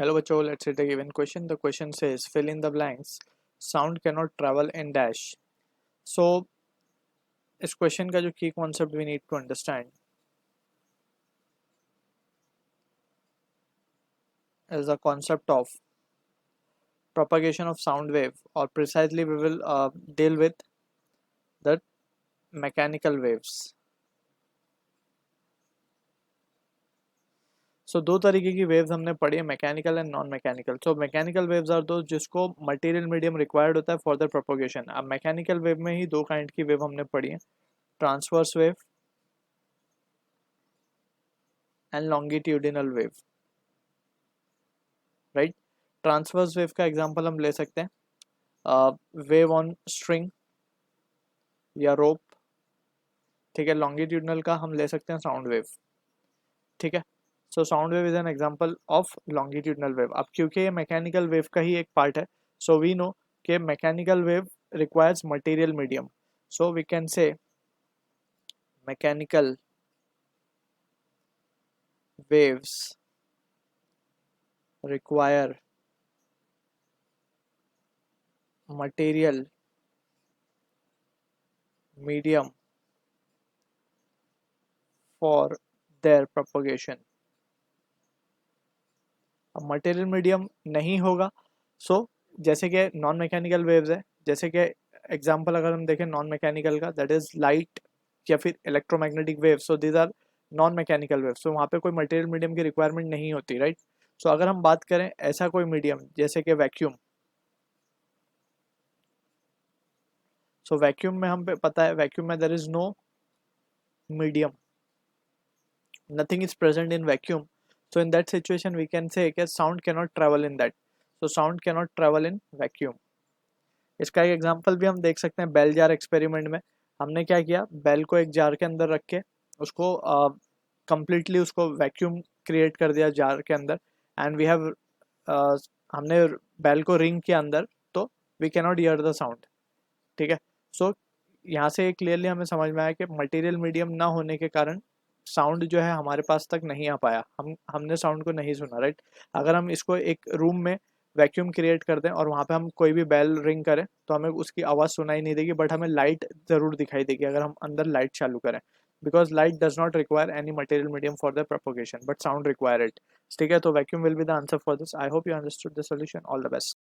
Hello बच्चों, let's see the given question. The question says fill in the blanks. Sound cannot travel in dash. So इस question का जो की concept we need to understand is the concept of propagation of sound wave, or precisely we will deal with the mechanical waves. So दो तरीके की waves हमने पढ़ी है, mechanical and non mechanical. So mechanical waves are those जिसको material medium required होता है for the propagation. अब मैकेनिकल वेव में ही दो काइंड की वेव हमने पढ़ी है, transverse wave and longitudinal wave. Right. Transverse wave का एग्जांपल हम ले सकते हैं वेव ऑन स्ट्रिंग या रोप. ठीक है. लॉन्गिट्यूडिनल का हम ले सकते हैं साउंड वेव. ठीक है. So sound wave is an example of longitudinal wave. अब क्योंकि ये मैकेनिकल वेव का ही एक पार्ट है, सो वी नो कि mechanical wave requires material medium. So we can say mechanical waves require material medium for their propagation. अब material medium नहीं होगा, सो जैसे कि नॉन मैकेनिकल वेव्स है, जैसे कि एग्जांपल अगर हम देखें नॉन मैकेनिकल का, दैट इज लाइट या फिर electromagnetic wave. So these are non mechanical wave. So वहाँ पे कोई मटेरियल मीडियम की रिक्वायरमेंट नहीं होती. राइट. सो अगर हम बात करें ऐसा कोई मीडियम जैसे कि वैक्यूम. सो वैक्यूम में हम पे पता है, वैक्यूम में there is no medium, nothing is present in vacuum. So in that situation we can say that sound cannot travel in that. So sound cannot travel in vacuum. इसका एक example भी हम देख सकते हैं बेल जार एक्सपेरिमेंट में. हमने क्या किया, बेल को एक जार के अंदर रख के उसको कंप्लीटली उसको वैक्यूम क्रिएट कर दिया जार के अंदर, एंड वी हैव हमने बेल को रिंग के अंदर, तो we cannot hear the sound. ठीक है. सो यहाँ से क्लियरली हमें समझ में आया कि मटेरियल मीडियम ना होने के कारण साउंड जो है हमारे पास तक नहीं आ पाया, हमने साउंड को नहीं सुना. राइट. अगर हम इसको एक रूम में वैक्यूम क्रिएट कर दें और वहाँ पे हम कोई भी बेल रिंग करें तो हमें उसकी आवाज़ सुनाई नहीं देगी, बट हमें लाइट ज़रूर दिखाई देगी अगर हम अंदर लाइट चालू करें, because light does not require any material medium for the propagation, but sound require it. ठीक है. तो vacuum will be the answer for this. I hope you understood the solution. All the best.